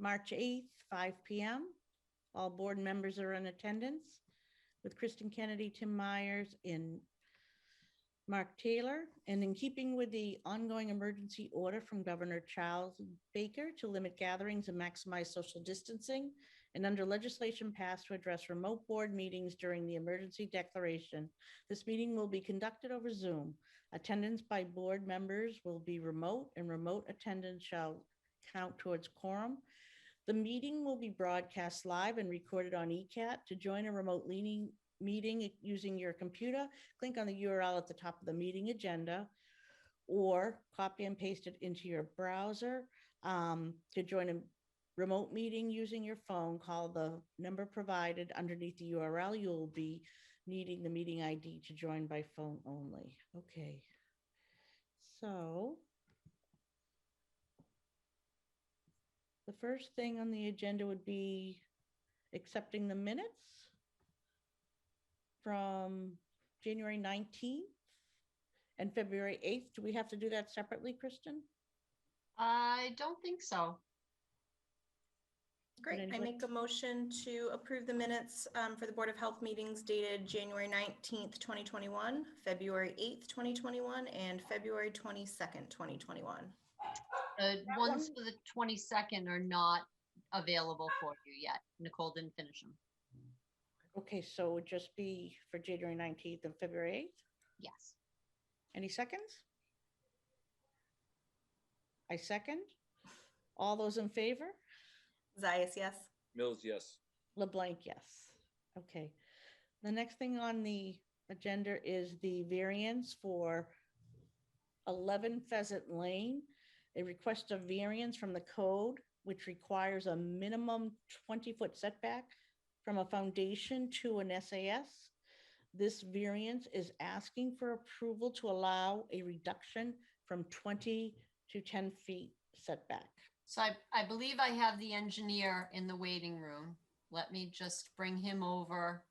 March 8th, 5 p.m. All board members are in attendance with Kristen Kennedy, Tim Myers, and Mark Taylor. And in keeping with the ongoing emergency order from Governor Charles Baker to limit gatherings and maximize social distancing, and under legislation passed to address remote board meetings during the emergency declaration, this meeting will be conducted over Zoom. Attendance by board members will be remote, and remote attendance shall count towards quorum. The meeting will be broadcast live and recorded on ECAT. To join a remote meeting using your computer, click on the URL at the top of the meeting agenda or copy and paste it into your browser. To join a remote meeting using your phone, call the number provided underneath the URL. You'll be needing the meeting ID to join by phone only. Okay, so the first thing on the agenda would be accepting the minutes from January 19th and February 8th. Do we have to do that separately, Kristen? I don't think so. Great. I make a motion to approve the minutes for the Board of Health meetings dated January 19th, 2021, February 8th, 2021, and February 22nd, 2021. The ones for the 22nd are not available for you yet. Nicole didn't finish them. Okay, so it would just be for January 19th and February 8th? Yes. Any seconds? I second. All those in favor? Zayas, yes. Mills, yes. LeBlanc, yes. Okay. The next thing on the agenda is the variance for 11 Pheasant Lane, a request of variance from the code, which requires a minimum 20-foot setback from a foundation to an SAS. This variance is asking for approval to allow a reduction from 20 to 10 feet setback. So I believe I have the engineer in the waiting room. Let me just bring him over.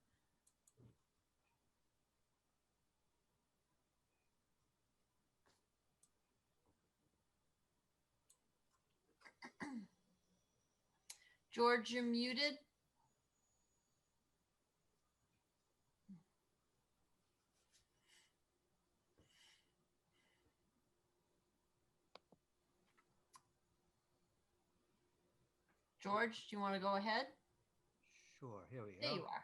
George, you're muted. George, do you want to go ahead? Sure, here we go. There you are.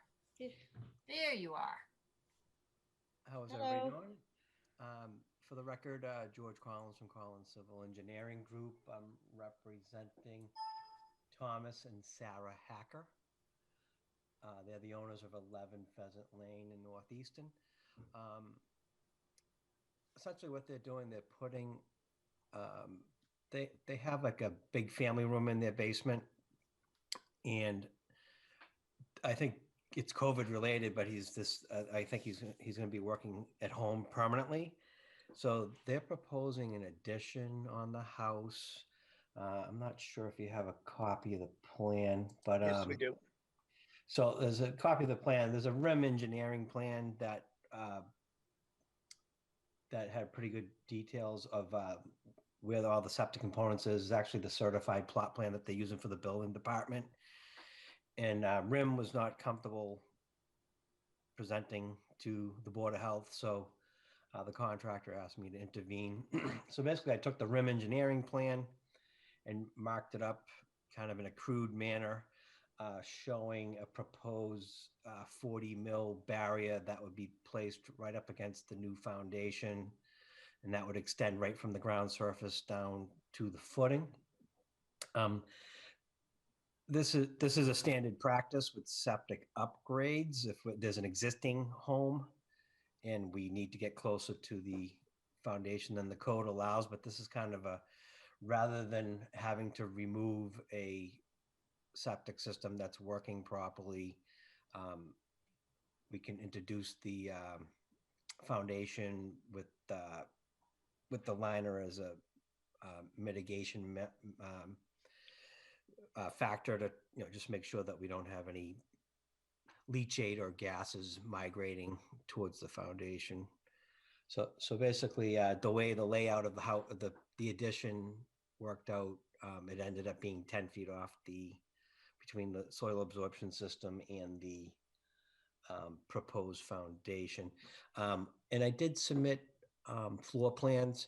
There you are. How's everybody doing? For the record, George Collins from Collins Civil Engineering Group. I'm representing Thomas and Sarah Hacker. They're the owners of 11 Pheasant Lane in North Easton. Essentially what they're doing, they're putting, they have like a big family room in their basement. And I think it's COVID related, but I think he's going to be working at home permanently. So they're proposing an addition on the house. I'm not sure if you have a copy of the plan, but Yes, we do. So there's a copy of the plan. There's a RIM engineering plan that had pretty good details of where all the septic components is. It's actually the certified plot plan that they're using for the building department. And RIM was not comfortable presenting to the Board of Health, so the contractor asked me to intervene. So basically I took the RIM engineering plan and marked it up kind of in a crude manner, showing a proposed 40 mil barrier that would be placed right up against the new foundation, and that would extend right from the ground surface down to the footing. This is a standard practice with septic upgrades. If there's an existing home and we need to get closer to the foundation than the code allows, but this is kind of rather than having to remove a septic system that's working properly, we can introduce the foundation with the liner as a mitigation factor to just make sure that we don't have any leachate or gases migrating towards the foundation. So basically, the way the layout of the house, the addition worked out, It ended up being 10 feet off between the soil absorption system and the proposed foundation. And I did submit floor plans.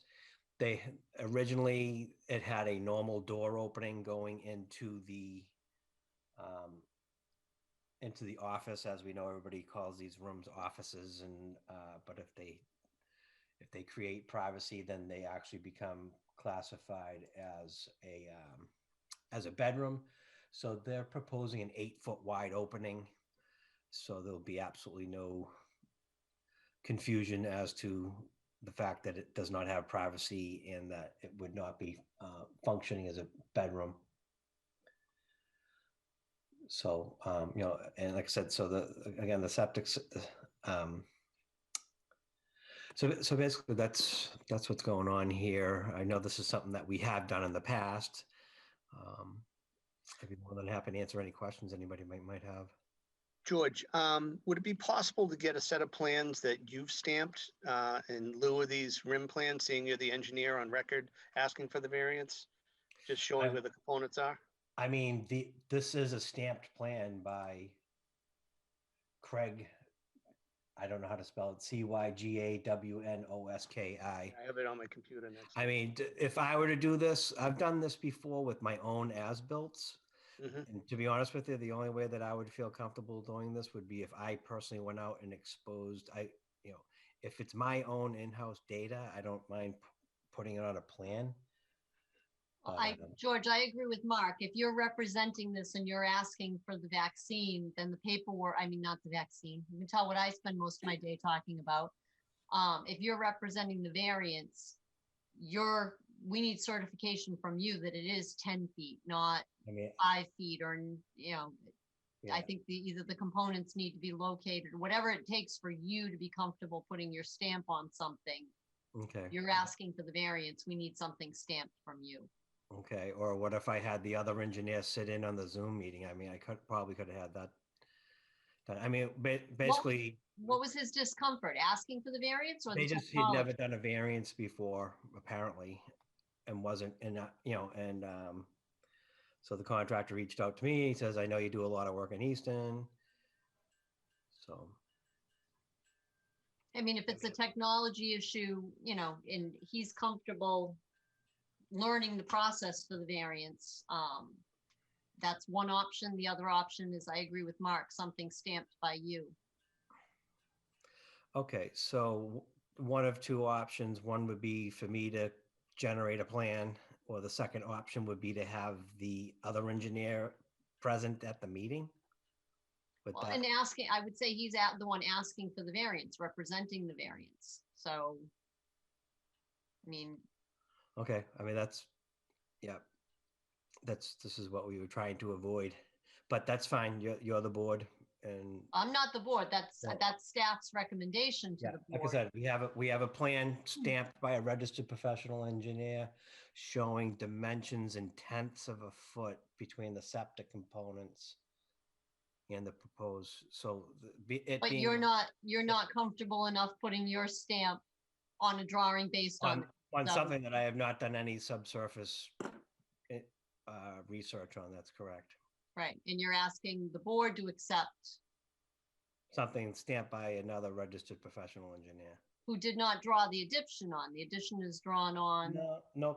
Originally, it had a normal door opening going into the office. As we know, everybody calls these rooms offices, and but if they create privacy, then they actually become classified as a bedroom. So they're proposing an 8-foot wide opening. So there'll be absolutely no confusion as to the fact that it does not have privacy and that it would not be functioning as a bedroom. So, and like I said, so the septic, so basically that's what's going on here. I know this is something that we have done in the past. I'd be more than happy to answer any questions anybody might have. George, would it be possible to get a set of plans that you've stamped in lieu of these RIM plans, seeing you're the engineer on record asking for the variance? Just showing where the components are? I mean, this is a stamped plan by Craig. I don't know how to spell it. CYGAWNOSKI. I have it on my computer next. I mean, if I were to do this, I've done this before with my own as-built. And to be honest with you, the only way that I would feel comfortable doing this would be if I personally went out and exposed, if it's my own in-house data, I don't mind putting it on a plan. George, I agree with Mark. If you're representing this and you're asking for the vaccine, then the paperwork, I mean, not the vaccine. You can tell what I spend most of my day talking about. If you're representing the variance, we need certification from you that it is 10 feet, not 5 feet, or, Yeah. I think either the components need to be located, or whatever it takes for you to be comfortable putting your stamp on something. Okay. You're asking for the variance. We need something stamped from you. Okay. Or what if I had the other engineer sit in on the Zoom meeting? I mean, I probably could have had that done. I mean, basically. What was his discomfort? Asking for the variance, or He'd never technology? done a variance before, apparently, and wasn't, and so the contractor reached out to me. He says, I know you do a lot of work in Easton. So. I mean, if it's a technology issue, and he's comfortable learning the process for the variance, that's one option. The other option is, I agree with Mark, something stamped by you. Okay, so one of two options. One would be for me to generate a plan, or the second option would be to have the other engineer present at the meeting. Well, and I would say he's the one asking for the variance, representing the variance. So, I mean. Okay, I mean, this is what we were trying to avoid, but that's fine. You're the board. And I'm not the board. That's staff's recommendation to the board. Like I said, we have a plan stamped by a registered professional engineer showing dimensions in tenths of a foot between the septic components and the proposed. So but you're not comfortable enough putting your stamp on a drawing based on something that I have not done any subsurface research on. That's correct. Right, and you're asking the board to accept something stamped by another registered professional engineer who did not draw the addition on. The addition is drawn on. No,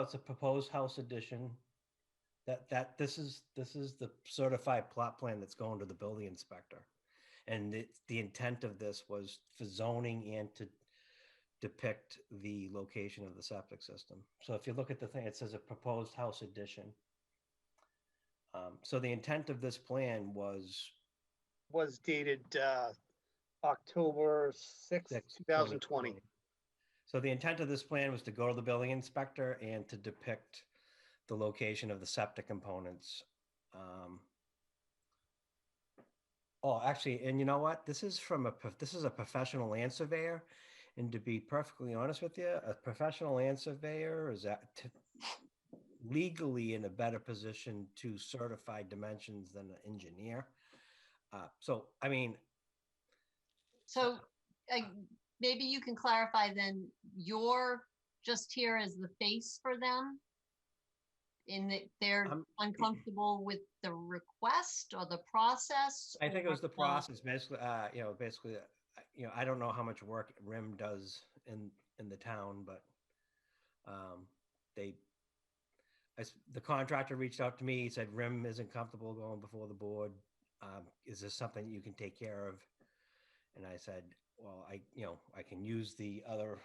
it's a proposed house addition. This is the certified plot plan that's going to the building inspector, and the intent of this was for zoning and to depict the location of the septic system. So if you look at the thing, it says a proposed house addition. So the intent of this plan was dated October 6th, 2020. So the intent of this plan was to go to the building inspector and to depict the location of the septic components. Actually, and you know what? This is a professional land surveyor, and to be perfectly honest with you, a professional land surveyor is legally in a better position to certify dimensions than an engineer. Maybe you can clarify then, you're just here as the face for them, in that they're I'm- uncomfortable with the request or the process? I think it was the or, process, basically, I don't know how much work RIM does in the town, but they, the contractor reached out to me, he said RIM isn't comfortable going before the board. Is this something you can take care of? And I said, well, I can use the other.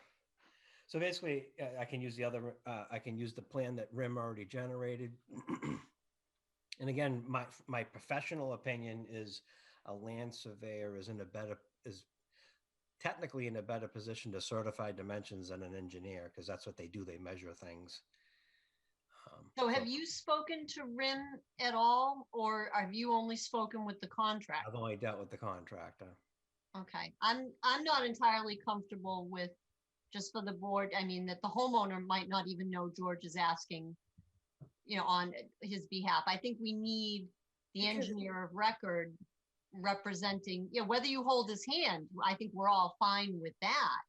So basically, I can use the plan that RIM already generated. And again, my professional opinion is a land surveyor is technically in a better position to certify dimensions than an engineer, because that's what they do. They measure things. So have you spoken to RIM at all, or have you only spoken with the contractor? I've only dealt with the contractor. Okay, I'm not entirely comfortable with, just for the board, I mean, that the homeowner might not even know George is asking, on his behalf. I think we need the Because- engineer of record representing, whether you hold his hand, I think we're all fine with that.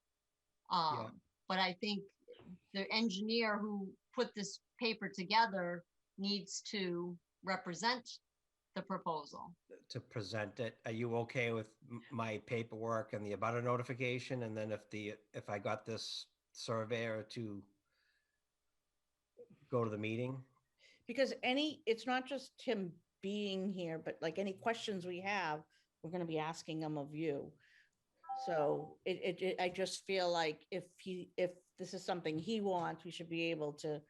Yeah. But I think the engineer who put this paper together needs to represent the proposal. To present it. Are you okay with my paperwork and the abutter notification? And then if I got this surveyor to go to the meeting? Because it's not just him being here, but like any questions we have, we're gonna be asking them of you. So I just feel like if this is something he wants, we should be able to,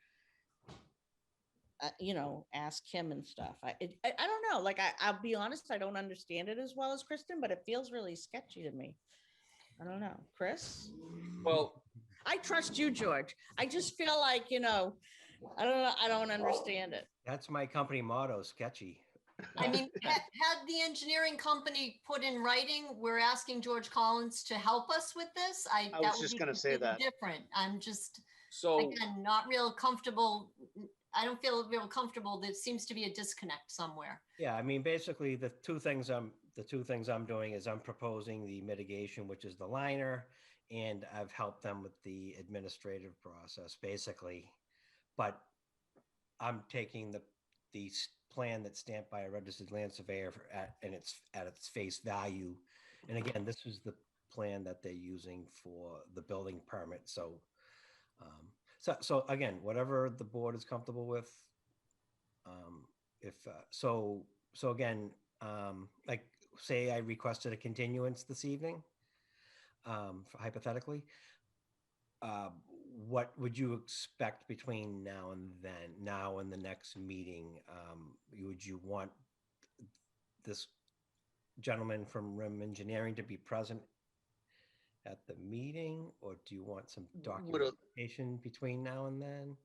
ask him and stuff. I don't know, like, I'll be honest, I don't understand it as well as Kristen, but it feels really sketchy to me. I don't know. Chris? Well, I trust you, George. I just feel like, I don't know, I don't understand it. That's my company motto, sketchy. I mean, had the engineering company put in writing, we're asking George Collins to help us with this, I that was would just be gonna say completely that. different. I'm just, so again, not real comfortable. I don't feel real comfortable. There seems to be a disconnect somewhere. Yeah, I mean, basically the two things I'm doing is I'm proposing the mitigation, which is the liner, and I've helped them with the administrative process, basically. But I'm taking the plan that's stamped by a registered land surveyor at its face value. And again, this is the plan that they're using for the building permit. So again, whatever the board is comfortable with. Again, like say I requested a continuance this evening, hypothetically, what would you expect between now and the next meeting? Would you want this gentleman from RIM Engineering to be present at the meeting, or do you want some documentation between now and then?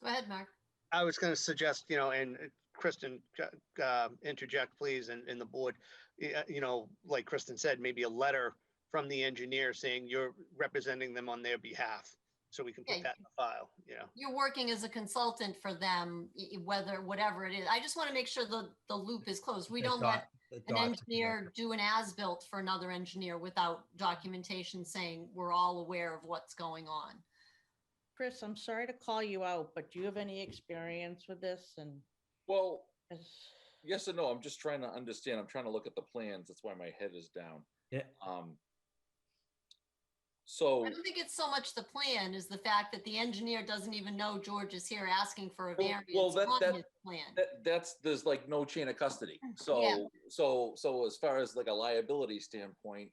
Go ahead, Mark. I was going to suggest, and Kristen, interject please, and the board, like Kristen said, maybe a letter from the engineer saying you're representing them on their behalf. So we can put that in the file, You're working as a consultant for them, whatever it is. I just want to make sure the loop is closed. We don't let an engineer do an as-built for another engineer without documentation saying we're all aware of what's going on. Chris, I'm sorry to call you out, but do you have any experience with this? And well, yes and no. I'm just trying to understand. I'm trying to look at the plans. That's why my head is down. Yeah. So I don't think it's so much the plan is the fact that the engineer doesn't even know George is here asking for a variance on his plan. There's like no chain of custody. So Yeah. so as far as like a liability standpoint,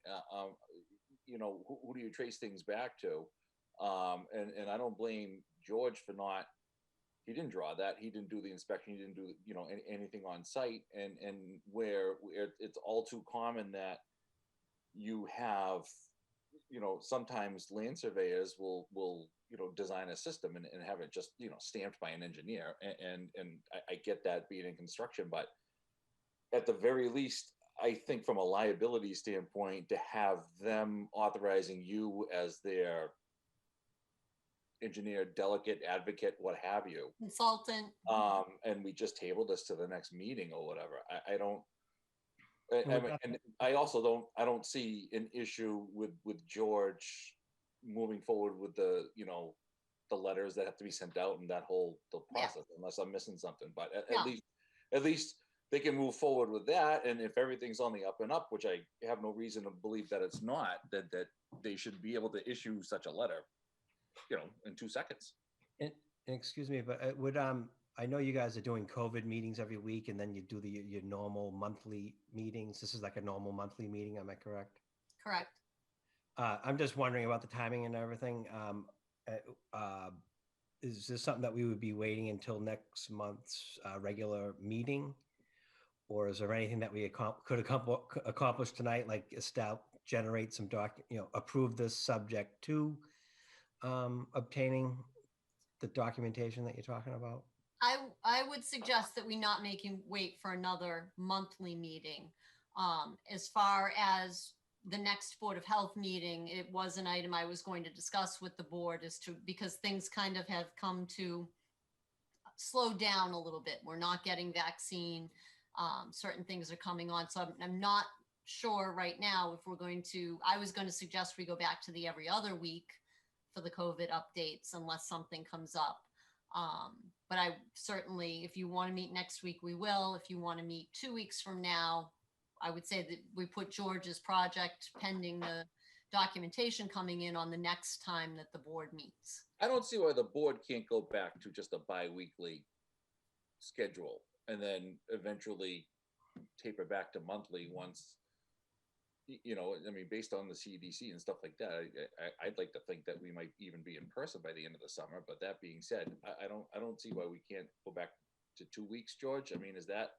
who do you trace things back to? And I don't blame George for not. He didn't draw that. He didn't do the inspection. He didn't do anything on site. And where it's all too common that you have. Sometimes land surveyors will design a system and have it just stamped by an engineer, and I get that being in construction, but at the very least, I think from a liability standpoint, to have them authorizing you as their engineer, delegate, advocate, what have you, Consultant. and we just table this to the next meeting or whatever. I don't. And I also don't see an issue with George moving forward with the the letters that have to be sent out and that whole the Yeah. process, unless I'm missing something. But No. at least they can move forward with that. And if everything's on the up and up, which I have no reason to believe that it's not, that they should be able to issue such a letter, in 2 seconds. And excuse me, but it would I know you guys are doing COVID meetings every week, and then you do your normal monthly meetings. This is like a normal monthly meeting, am I correct? Correct. I'm just wondering about the timing and everything. Is this something that we would be waiting until next month's regular meeting? Or is there anything that we could accomplish tonight, like generate some approve this subject to obtaining the documentation that you're talking about? I would suggest that we not make him wait for another monthly meeting. As far as the next Board of Health meeting, it was an item I was going to discuss with the board because things kind of have come to slow down a little bit. We're not getting vaccine. Certain things are coming on. So I'm not sure right now if I was going to suggest we go back to the every other week for the COVID updates unless something comes up. But I certainly, if you want to meet next week, we will. If you want to meet 2 weeks from now, I would say that we put George's project pending the documentation coming in on the next time that the board meets. I don't see why the board can't go back to just a bi-weekly schedule and then eventually taper back to monthly once, based on the CDC and stuff like that. I'd like to think that we might even be in person by the end of the summer. But that being said, I don't see why we can't go back to 2 weeks, George. I mean, is that?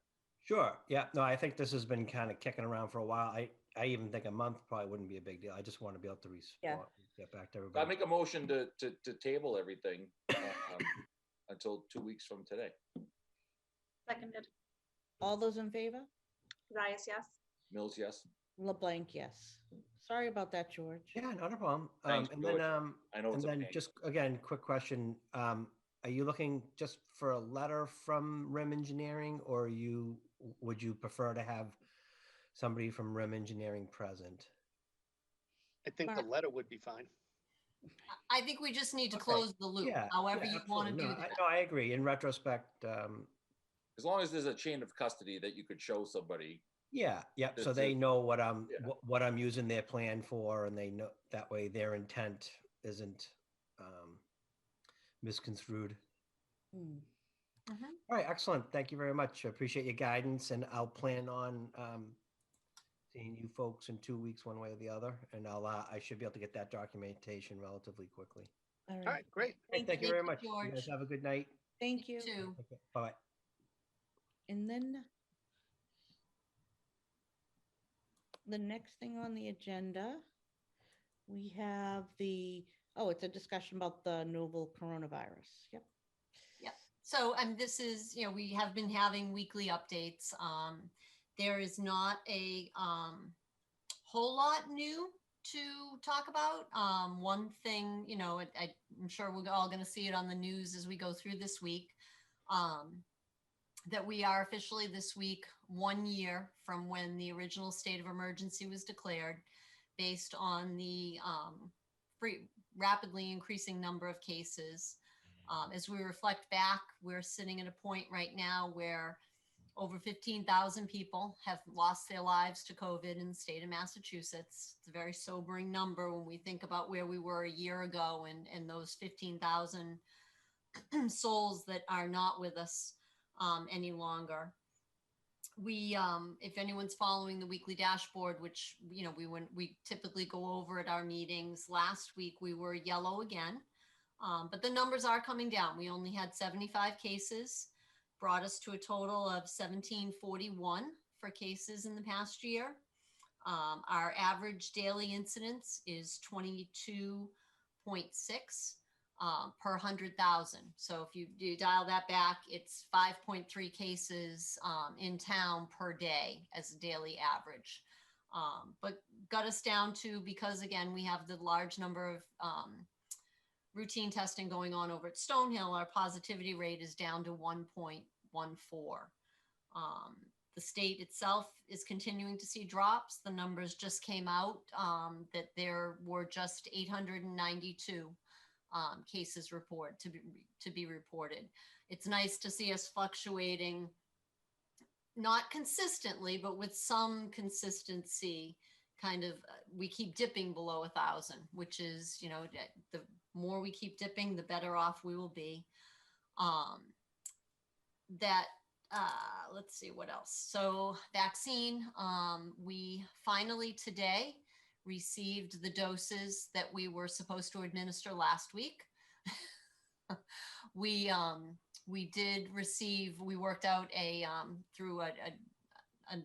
Sure. Yeah. No, I think this has been kind of kicking around for a while. I even think a month probably wouldn't be a big deal. I just want to be able to respond, get back to everybody. I make a motion to table everything until 2 weeks from today. Seconded. All those in favor? Zayas, yes. Mills, yes. LeBlanc, yes. Sorry about that, George. Yeah, not a problem. Thanks, And George. then, I know it's a pain. just again, quick question. Are you looking just for a letter from RIM Engineering, or would you prefer to have somebody from RIM Engineering present? I think the Mark. letter would be fine. I think we just need to Okay. close the loop, however you want to absolutely. do that. No, I agree. In retrospect, As long as there's a chain of custody that you could show somebody. yeah. So they know what I'm using their plan for, and they know that way their intent isn't misconstrued. Hmm. All right, excellent. Thank you very much. I appreciate your guidance, and I'll plan on seeing you folks in 2 weeks, one way or the other, and I should be able to get that documentation relatively quickly. All All right. right, great. Thank you very much. George. You guys have a good night. Thank you. Too. Okay, bye. And then the next thing on the agenda, we have it's a discussion about the novel coronavirus. Yep. So, this is, we have been having weekly updates. There is not a whole lot new to talk about. One thing, I'm sure we're all going to see it on the news as we go through this week, that we are officially this week 1 year from when the original state of emergency was declared, based on the rapidly increasing number of cases. As we reflect back, we're sitting at a point right now where over 15,000 people have lost their lives to COVID in the state of Massachusetts. It's a very sobering number when we think about where we were a year ago and those 15,000 souls that are not with us any longer. We, if anyone's following the weekly dashboard, which, we typically go over at our meetings, last week we were yellow again. But the numbers are coming down. We only had 75 cases, brought us to a total of 1,741 for cases in the past year. Our average daily incidence is 22.6 per 100,000. So if you dial that back, it's 5.3 cases in town per day as a daily average. But got us down to, because again, we have the large number of routine testing going on over at Stonehill, our positivity rate is down to 1.14. The state itself is continuing to see drops. The numbers just came out that there were just 892 cases to be reported. It's nice to see us fluctuating, not consistently, but with some consistency. Kind of, we keep dipping below 1,000, which is, you know, the more we keep dipping, the better off we will be. Let's see what else. So vaccine, we finally today received the doses that we were supposed to administer last week. We did receive, we worked out through a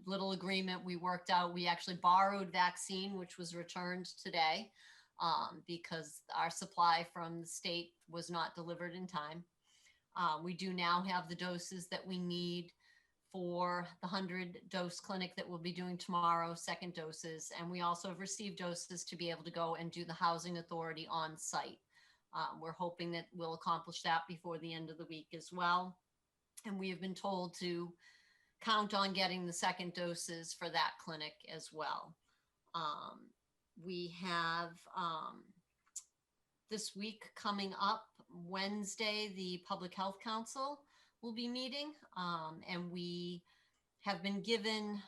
little agreement we worked out. We actually borrowed vaccine, which was returned today because our supply from the state was not delivered in time. We do now have the doses that we need for the 100-dose clinic that we'll be doing tomorrow, second doses. And we also have received doses to be able to go and do the housing authority on site. We're hoping that we'll accomplish that before the end of the week as well. And we have been told to count on getting the second doses for that clinic as well. We have this week coming up, Wednesday, the Public Health Council will be meeting, and we have been given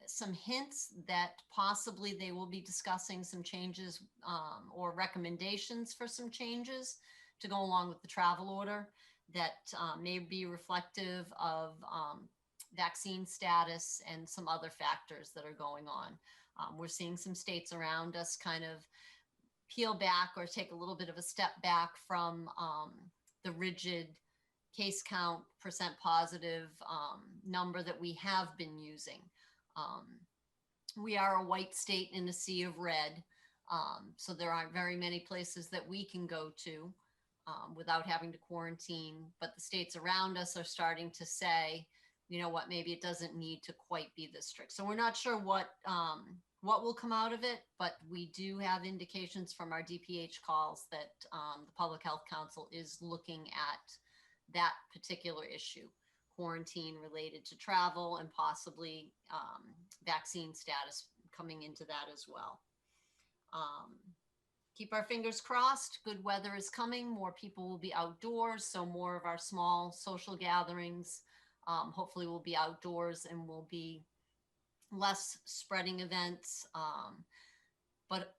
some hints that possibly they will be discussing some changes or recommendations for some changes to go along with the travel order that may be reflective of vaccine status and some other factors that are going on. We're seeing some states around us kind of peel back or take a little bit of a step back from the rigid case count, percent positive number that we have been using. We are a white state in a sea of red, so there aren't very many places that we can go to without having to quarantine, but the states around us are starting to say, you know what, maybe it doesn't need to quite be this strict. So we're not sure what will come out of it, but we do have indications from our DPH calls that the Public Health Council is looking at that particular issue, quarantine related to travel and possibly vaccine status coming into that as well. Keep our fingers crossed. Good weather is coming. More people will be outdoors, so more of our small social gatherings hopefully will be outdoors and will be less spreading events. But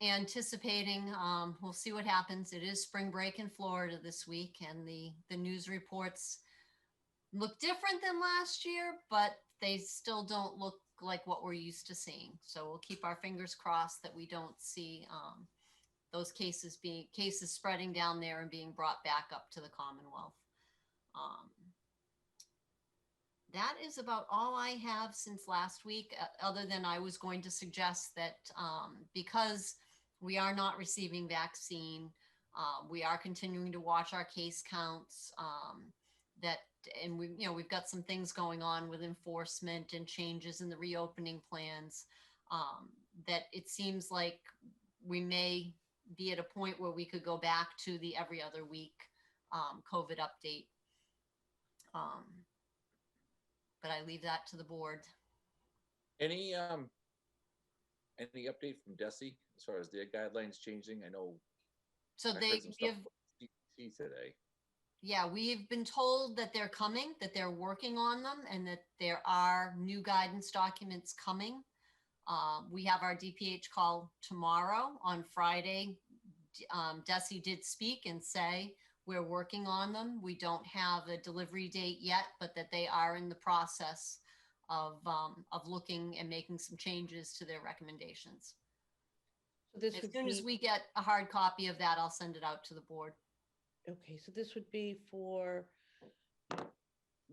anticipating, we'll see what happens. It is spring break in Florida this week, and the news reports look different than last year, but they still don't look like what we're used to seeing. So we'll keep our fingers crossed that we don't see those cases spreading down there and being brought back up to the Commonwealth. That is about all I have since last week, other than I was going to suggest that because we are not receiving vaccine, we are continuing to watch our case counts, and we've got some things going on with enforcement and changes in the reopening plans, that it seems like we may be at a point where we could go back to the every other week COVID update. But I leave that to the board. Any update from DESI as far as their guidelines changing? I know. So I they heard some stuff give, about CDC today. yeah, we've been told that they're coming, that they're working on them, and that there are new guidance documents coming. We have our DPH call tomorrow. On Friday, DESI did speak and say, we're working on them. We don't have a delivery date yet, but that they are in the process of looking and making some changes to their recommendations. So this As would soon be, as we get a hard copy of that, I'll send it out to the board. okay, so this would be for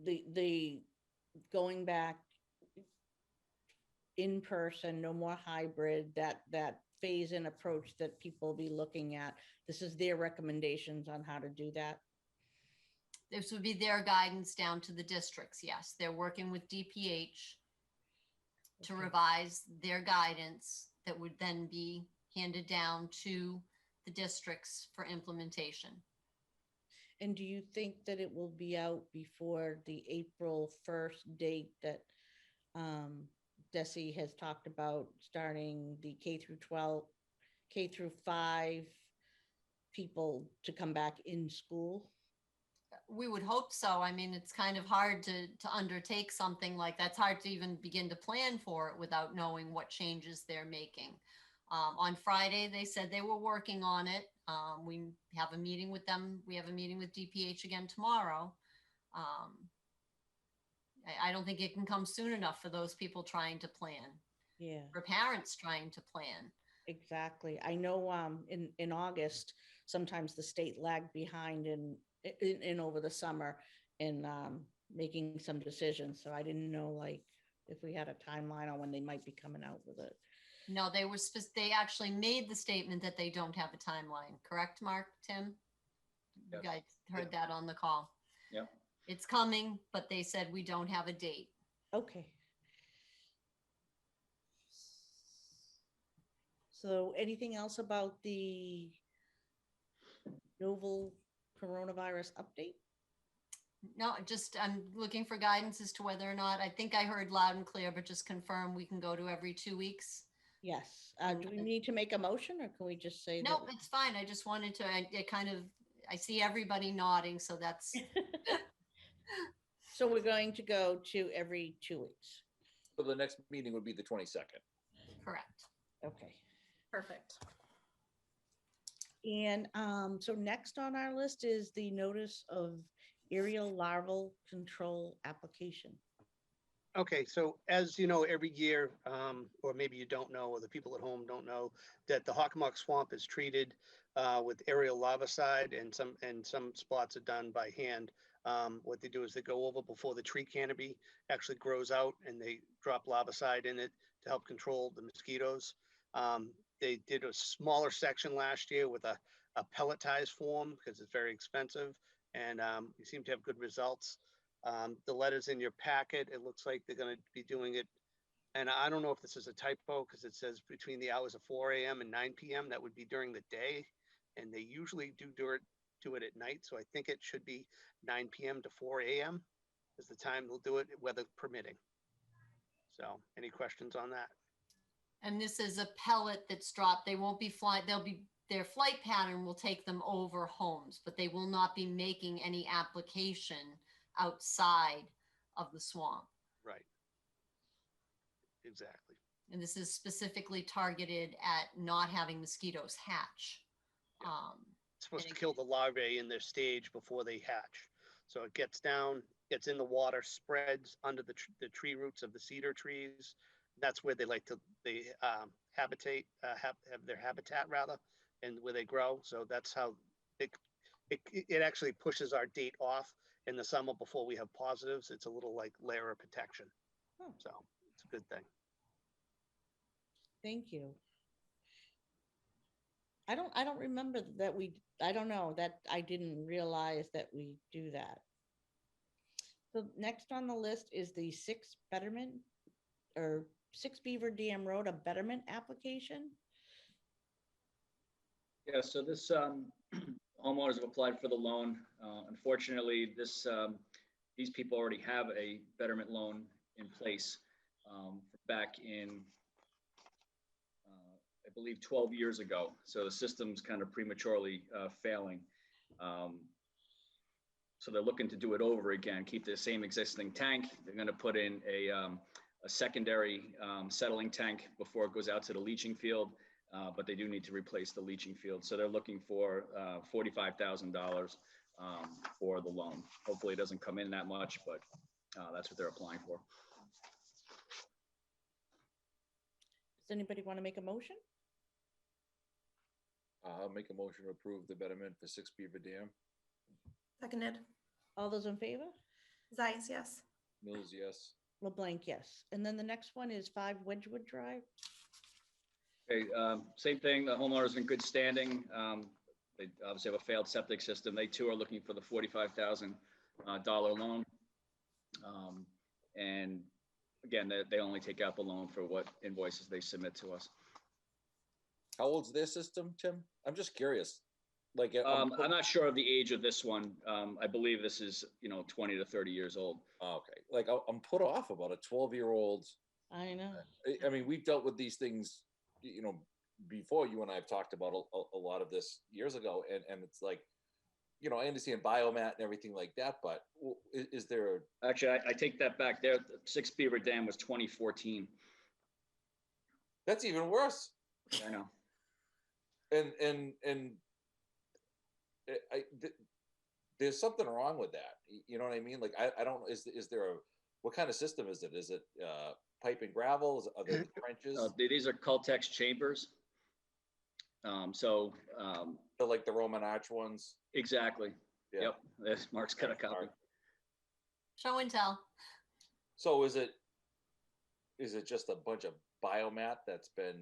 the going back in person, no more hybrid, that phase in approach that people will be looking at. This is their recommendations on how to do that. This would be their guidance down to the districts. Yes, they're working with DPH to Okay. revise their guidance that would then be handed down to the districts for implementation. And do you think that it will be out before the April 1st date that DESI has talked about, starting the K through 12, K through 5 people to come back in school? We would hope so. I mean, it's kind of hard to undertake something like that's hard to even begin to plan for it without knowing what changes they're making. On Friday, they said they were working on it. We have a meeting with them. We have a meeting with DPH again tomorrow. I don't think it can come soon enough for those people trying to plan, Yeah, for parents trying to plan. exactly. I know in August, sometimes the state lagged behind in over the summer in making some decisions. So I didn't know like if we had a timeline on when they might be coming out with it. No, they actually made the statement that they don't have a timeline. Correct, Mark, Tim? You Yes. guys heard that on the call. Yep. It's coming, but they said we don't have a date. Okay. So anything else about the novel coronavirus update? No, just I'm looking for guidance as to whether or not, I think I heard loud and clear, but just confirm we can go to every 2 weeks. Yes. Do we need to make a motion or can we just say that? No, it's fine. I just wanted to, I see everybody nodding, so that's, So we're going to go to every 2 weeks. So the next meeting would be the 22nd. correct. Okay. Perfect. And so next on our list is the notice of aerial larval control application. Okay, so as you know, every year, or maybe you don't know, or the people at home don't know, that the Hockomock Swamp is treated with aerial larvicide, and some spots are done by hand. What they do is they go over before the tree canopy actually grows out, and they drop larvicide in it to help control the mosquitoes. They did a smaller section last year with a pelletized form because it's very expensive, and we seem to have good results. The letter's in your packet. It looks like they're going to be doing it. And I don't know if this is a typo because it says between the hours of 4 a.m. and 9 p.m. That would be during the day. And they usually do it at night. So I think it should be 9 p.m. to 4 a.m. is the time they'll do it, weather permitting. So any questions on that? And this is a pellet that's dropped. They won't be flying, their flight pattern will take them over homes, but they will not be making any application outside of the swamp. Right. Exactly. And this is specifically targeted at not having mosquitoes hatch. Yeah. It's supposed to kill the larvae in their stage before they hatch. So it gets down, gets in the water, spreads under the tree roots of the cedar trees. That's where they like to have their habitat rather, and where they grow. So that's how it actually pushes our date off in the summer before we have positives. It's a little like layer of protection. So it's a good thing. Thank you. I don't remember that I don't know that I didn't realize that we do that. So next on the list is the 6 Beaver Dam Road, a betterment application. Yeah, so this homeowners have applied for the loan. Unfortunately, these people already have a betterment loan in place back in, I believe, 12 years ago. So the system's kind of prematurely failing. So they're looking to do it over again, keep the same existing tank. They're going to put in a secondary settling tank before it goes out to the leaching field. But they do need to replace the leaching field. So they're looking for $45,000 for the loan. Hopefully it doesn't come in that much, but that's what they're applying for. Does anybody want to make a motion? I'll make a motion to approve the betterment for 6 Beaver Dam. Seconded. All those in favor? Zeiss, yes. Mills, yes. LeBlanc, yes. And then the next one is 5 Wedgewood Drive. Okay, same thing. The homeowner's in good standing. They obviously have a failed septic system. They too are looking for the $45,000 loan. And again, they only take out the loan for what invoices they submit to us. How old's their system, Tim? I'm just curious. Like, I'm not sure of the age of this one. I believe this is, 20 to 30 years old. Okay. Like, I'm put off about a 12-year-old. I know. I mean, we've dealt with these things, before you and I have talked about a lot of this years ago, and it's like, you know, I understand biomat and everything like that, but is there? Actually, I take that back. There, Six Beaver Dam was 2014. That's even worse. I know. And there's something wrong with that. You know what I mean? Like, I don't. Is there a, what kind of system is it? Is it pipe and gravel? Are there trenches? These are Cultex chambers. They're like the Roman arch ones. Exactly. Yeah. Yep. There's Mark's got a copy. Show and tell. So is it just a bunch of biomat that's been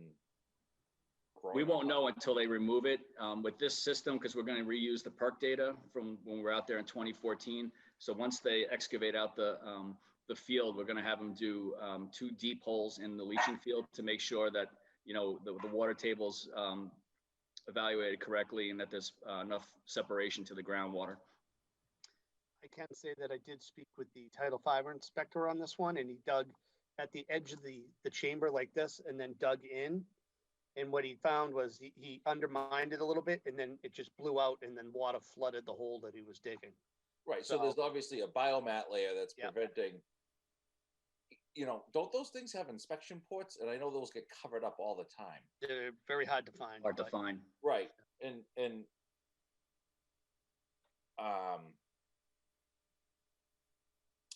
grown? We won't know until they remove it with this system, because we're going to reuse the perk data from when we were out there in 2014. So once they excavate out the field, we're going to have them do 2 deep holes in the leaching field to make sure that, you know, the water table's evaluated correctly and that there's enough separation to the groundwater. I can say that I did speak with the Title V inspector on this one, and he dug at the edge of the chamber like this and then dug in. And what he found was he undermined it a little bit, and then it just blew out, and then water flooded the hole that he was digging. Right. So there's obviously a biomat layer that's preventing, you know, don't those things have inspection ports? And I know those get covered up all the time. They're very hard to find. Hard to find. Right. And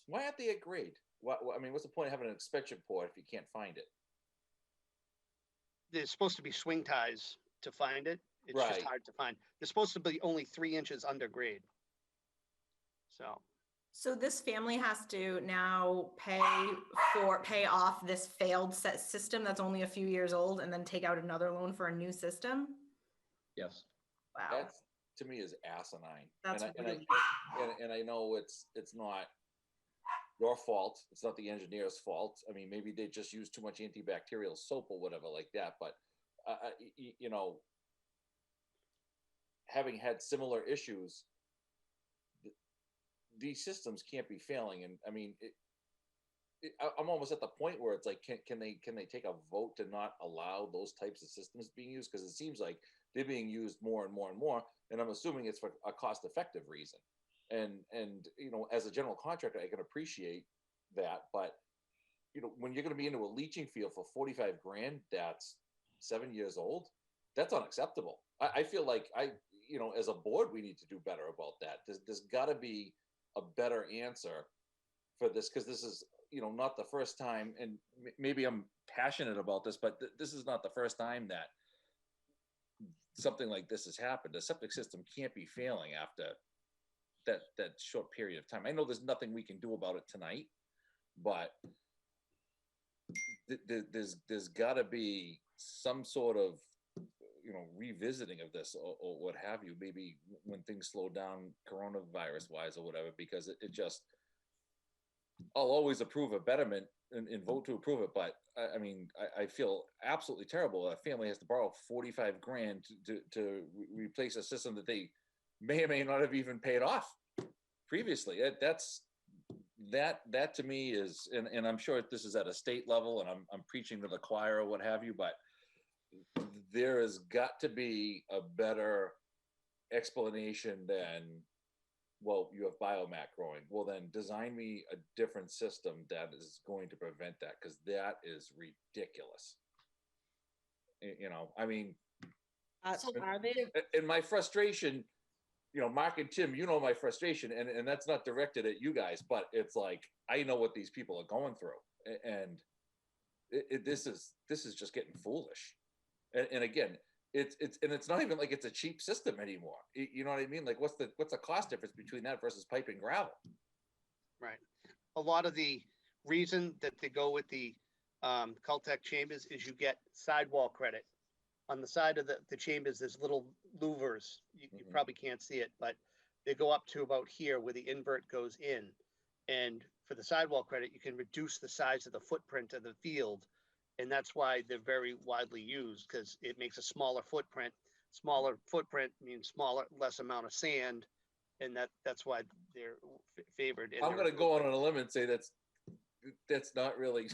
why aren't they at grade? I mean, what's the point of having an inspection port if you can't find it? There's supposed to be swing ties to find it. It's Right. just hard to find. They're supposed to be only 3 inches under grade. So this family has to now pay off this failed set system that's only a few years old and then take out another loan for a new system? Yes. Wow. That to me is asinine. That's and really I know it's not your fault. It's not the engineer's fault. I mean, maybe they just use too much antibacterial soap or whatever like that. But you know, having had similar issues, these systems can't be failing. And I mean, I'm almost at the point where it's like, can they take a vote to not allow those types of systems being used? Because it seems like they're being used more and more and more. And I'm assuming it's for a cost-effective reason. And you know, as a general contractor, I can appreciate that. But you know, when you're going to be into a leaching field for 45 grand, that's 7 years old. That's unacceptable. I feel like you know, as a board, we need to do better about that. There's got to be a better answer for this, because this is, you know, not the first time, and maybe I'm passionate about this, but this is not the first time that something like this has happened. The septic system can't be failing after that short period of time. I know there's nothing we can do about it tonight, but there's got to be some sort of, you know, revisiting of this or what have you, maybe when things slow down coronavirus wise or whatever, because it just, I'll always approve a betterment and vote to approve it. But I mean, I feel absolutely terrible. A family has to borrow 45 grand to replace a system that they may or may not have even paid off previously. That to me is, and I'm sure this is at a state level, and I'm preaching to the choir or what have you, but there has got to be a better explanation than, well, you have biomat growing. Well, then design me a different system that is going to prevent that, because that is ridiculous. You know, I mean, So Are they? and my frustration, you know, Mark and Tim, you know my frustration, and that's not directed at you guys, but it's like, I know what these people are going through, and this is just getting foolish. And again, it's not even like it's a cheap system anymore. You know what I mean? Like, what's the cost difference between that versus pipe and gravel? Right. A lot of the reason that they go with the Cultec chambers is you get sidewall credit. On the side of the chambers, there's little louvers. You probably can't see it, but they go up to about here where the invert goes in. And for the sidewall credit, you can reduce the size of the footprint of the field. And that's why they're very widely used, because it makes a smaller footprint. Smaller footprint means less amount of sand, and that's why they're favored. I'm going to go on a limb and say that's not really.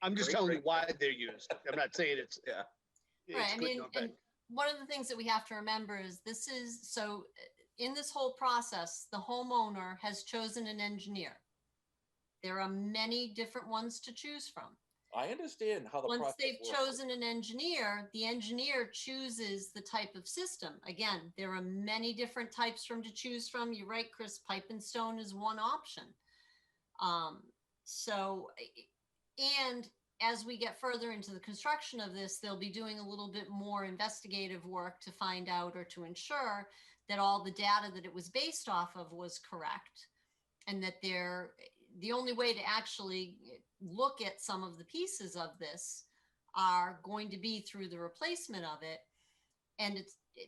I'm just telling you why they're used. I'm not saying it's. Yeah. Right, it's I good mean, nor and bad. one of the things that we have to remember is this is, so in this whole process, the homeowner has chosen an engineer. There are many different ones to choose from. I understand how the Once process they've works. chosen an engineer, the engineer chooses the type of system. Again, there are many different types to choose from. You're right, Chris, pipe and stone is one option. So, and as we get further into the construction of this, they'll be doing a little bit more investigative work to find out or to ensure that all the data that it was based off of was correct, and that the only way to actually look at some of the pieces of this are going to be through the replacement of it. And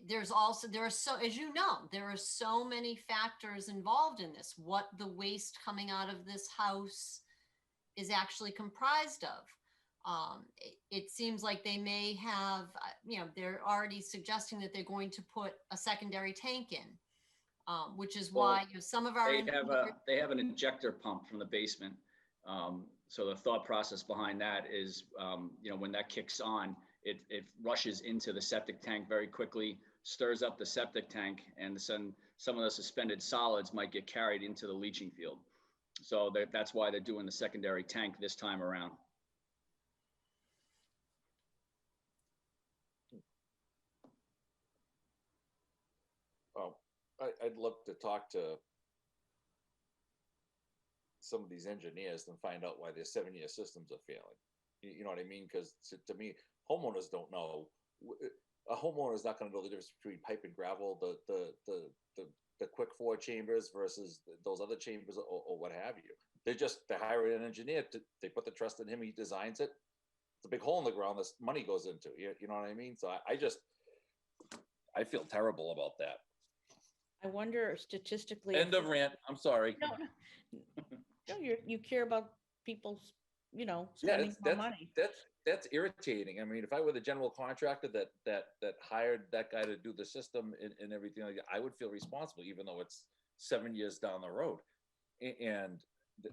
there are so, as you know, there are so many factors involved in this, what the waste coming out of this house is actually comprised of. It seems like they may have, they're already suggesting that they're going to put a secondary tank in, which is why some of our They have an injector pump from the basement. So the thought process behind that is, when that kicks on, it rushes into the septic tank very quickly, stirs up the septic tank, and some of the suspended solids might get carried into the leaching field. So that's why they're doing the secondary tank this time around. Oh, I'd love to talk to some of these engineers and find out why their 7-year systems are failing. You know what I mean? Because to me, homeowners don't know. A homeowner is not going to know the difference between pipe and gravel, the quick 4 chambers versus those other chambers, or what have you. They hire an engineer. They put the trust in him. He designs it. It's a big hole in the ground this money goes into. You know what I mean? So I feel terrible about that. I wonder statistically. End of rant. I'm sorry. No, you care about people's, spending more money. That's irritating. I mean, if I were the general contractor that hired that guy to do the system and everything like that, I would feel responsible, even though it's 7 years down the road. And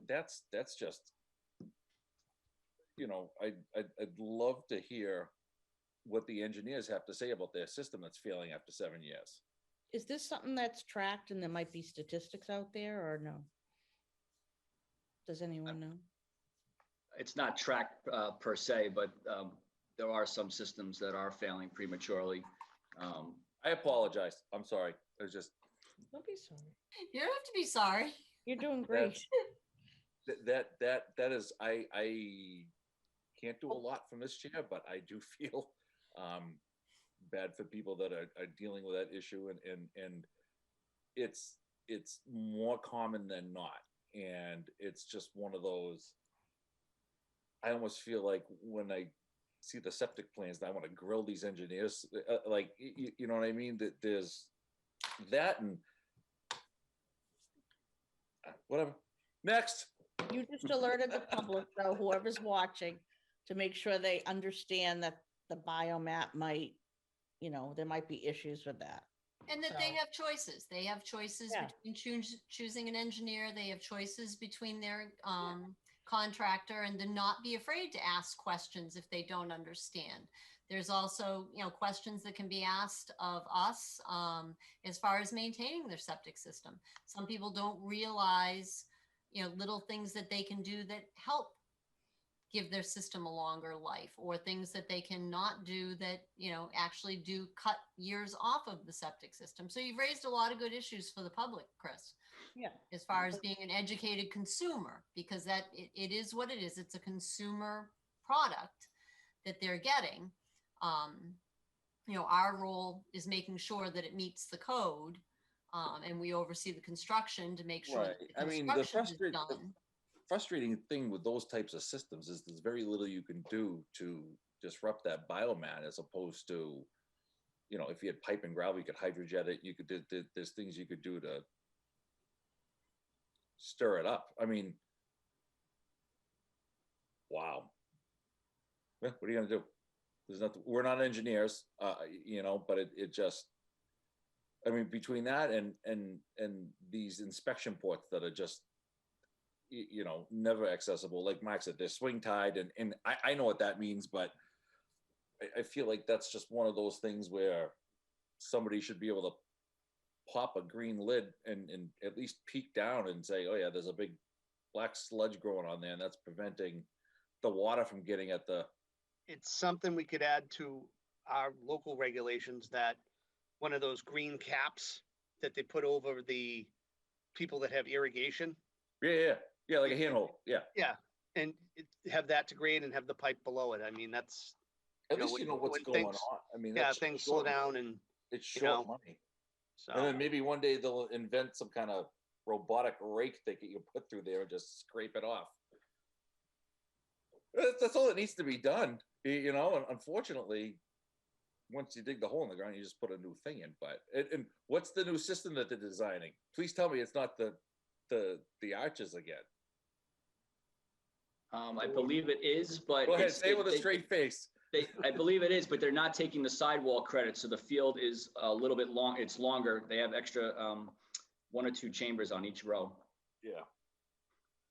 that's just, I'd love to hear what the engineers have to say about their system that's failing after 7 years. Is this something that's tracked and there might be statistics out there, or no? Does anyone know? It's not tracked per se, but there are some systems that are failing prematurely. I apologize. I'm sorry. It was just Don't be sorry. You don't have to be sorry. You're doing great. that is, I can't do a lot from this chair, but I do feel bad for people that are dealing with that issue, and it's more common than not, and it's just one of those. I almost feel like when I see the septic plans, I want to grill these engineers. Like, you know what I mean? That there's that and whatever. Next. You just alerted the public, though, whoever's watching, to make sure they understand that the biomap might, there might be issues with that. And that they have choices. They have choices Yeah. between choosing an engineer. They have choices between their contractor, and to not be afraid to ask questions if they don't understand. There's also, questions that can be asked of us as far as maintaining their septic system. Some people don't realize, little things that they can do that help give their system a longer life, or things that they cannot do that, actually do cut years off of the septic system. So you've raised a lot of good issues for the public, Chris. Yeah. As far as being an educated consumer, because that it is what it is. It's a consumer product that they're getting. Our role is making sure that it meets the code, and we oversee the construction to make sure Right. that the I mean, the construction is done. frustrating thing with those types of systems is there's very little you can do to disrupt that biomat, as opposed to, if you had pipe and gravel, you could hydrojet it. You could there's things you could do to stir it up. I mean, wow. What are you gonna do? There's nothing. We're not engineers, but it just. I mean, between that and these inspection ports that are just, never accessible. Like Mike said, they're swing tied, and I know what that means, but I feel like that's just one of those things where somebody should be able to pop a green lid and at least peek down and say, oh yeah, there's a big black sludge growing on there, and that's preventing the water from getting at the. It's something we could add to our local regulations, that one of those green caps that they put over the people that have irrigation. Yeah, like a handhold. Yeah. Yeah, and have that to grade and have the pipe below it. I mean, that's, At you know, least you know what's when going things- on. I mean, yeah, that's things slow short- down and It's you short know, money. so. And then maybe one day they'll invent some kind of robotic rake that you can put through there and just scrape it off. That's all that needs to be done, you know. And unfortunately, once you dig the hole in the ground, you just put a new thing in. But and what's the new system that they're designing? Please tell me it's not the arches again. I believe it is, but Go ahead, it's- say it with a straight face. I believe it is, but they're not taking the sidewall credit, so the field is a little bit long. It's longer. They have extra 1 or 2 chambers on each row. Yeah.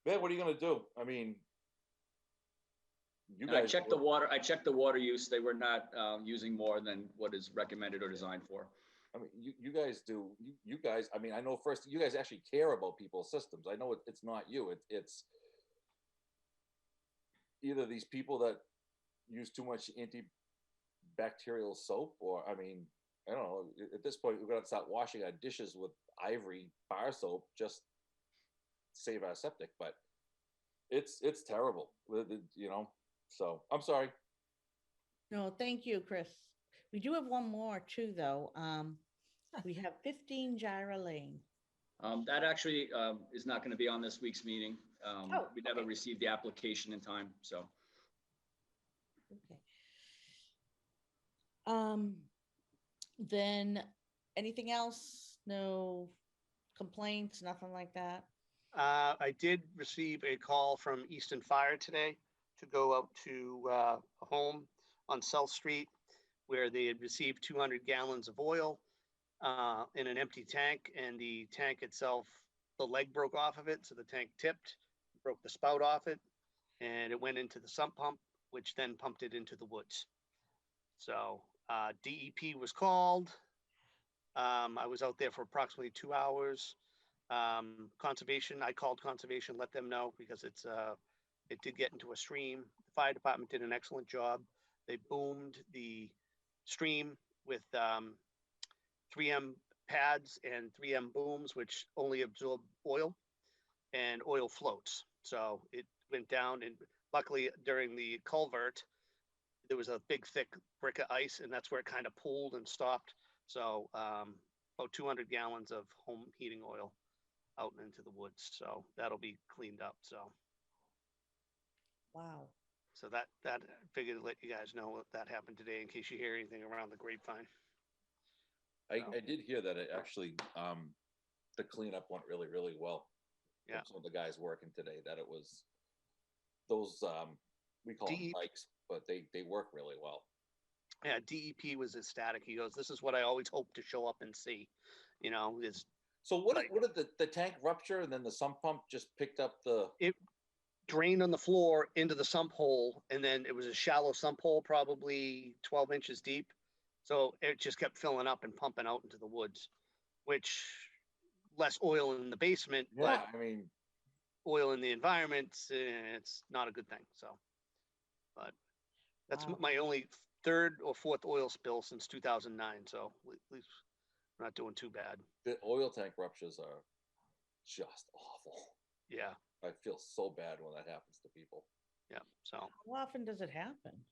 Man, what are you gonna do? I mean, you And I guys. checked the water. I checked the water use. They were not using more than what is recommended or designed for. I mean, you guys do. You guys. I mean, I know first. You guys actually care about people's systems. I know it's not you. It's either these people that use too much antibacterial soap, or I mean, I don't know. At this point, we're gonna start washing our dishes with Ivory bar soap just to save our septic. But it's terrible, you know. So I'm sorry. No, thank you, Chris. We do have one more too, though. We have 15 Gyra Lane. That actually is not going to be on this week's meeting. Oh, We never okay. received the application in time, so. Okay. Then anything else? No complaints, nothing like that? I did receive a call from Easton Fire today to go out to a home on South Street where they had received 200 gallons of oil in an empty tank, and the tank itself, the leg broke off of it, so the tank tipped, broke the spout off it, and it went into the sump pump, which then pumped it into the woods. So DEP was called. I was out there for approximately 2 hours. Conservation, I called conservation, let them know, because it did get into a stream. The fire department did an excellent job. They boomed the stream with 3M pads and 3M booms, which only absorb oil, and oil floats. So it went down, and luckily during the culvert, there was a big thick brick of ice, and that's where it kind of pooled and stopped. So about 200 gallons of home heating oil out into the woods. So that'll be cleaned up. So Wow. that I figured to let you guys know that happened today in case you hear anything around the grapevine. I did hear that it actually the cleanup went really, really well. Yeah. Some of the guys working today, that it was those we call them DEP. bikes, but they work really well. Yeah, DEP was ecstatic. He goes, "This is what I always hoped to show up and see." You know, is So what Like- did the tank rupture, and then the sump pump just picked up the. it drained on the floor into the sump hole, and then it was a shallow sump hole, probably 12 inches deep. So it just kept filling up and pumping out into the woods, which less oil in the basement, Yeah, I mean, but oil in the environment, it's not a good thing. So, but that's Wow. my only third or fourth oil spill since 2009. So at least we're not doing too bad. the oil tank ruptures are just awful. Yeah. I feel so bad when that happens to people. Yeah. So How often does it happen?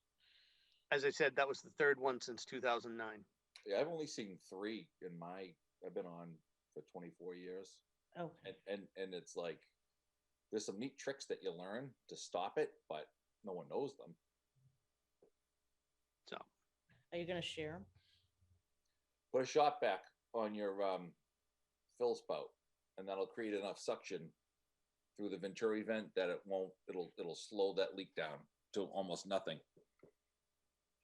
as I said, that was the third one since 2009. Yeah, I've only seen 3 in I've been on for 24 years. Okay. And it's like there's some neat tricks that you learn to stop it, but no one knows them. So Are you gonna share 'em? Put a shot back on your fill spout, and that'll create enough suction through the Venturi vent that it'll slow that leak down to almost nothing.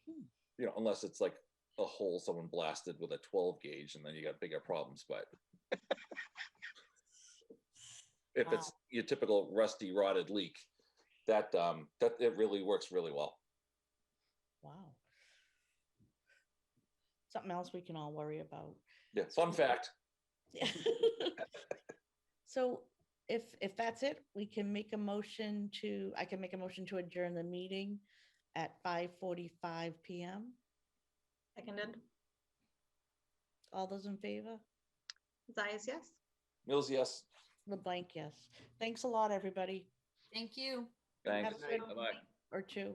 You know, unless it's like a hole someone blasted with a 12 gauge, and then you got bigger problems. But if it's your typical rusty, rotted leak, that it really works really well. Wow. something else we can all worry about. Yeah, fun fact. So if that's it, we can make a motion to, I can make a motion to adjourn the meeting at 5:45 PM. Seconded. All those in favor? Zayas, yes. Mills, yes. LeBlanc, yes. Thanks a lot, everybody. Thank you. Thanks. Have a good Bye-bye. night or two.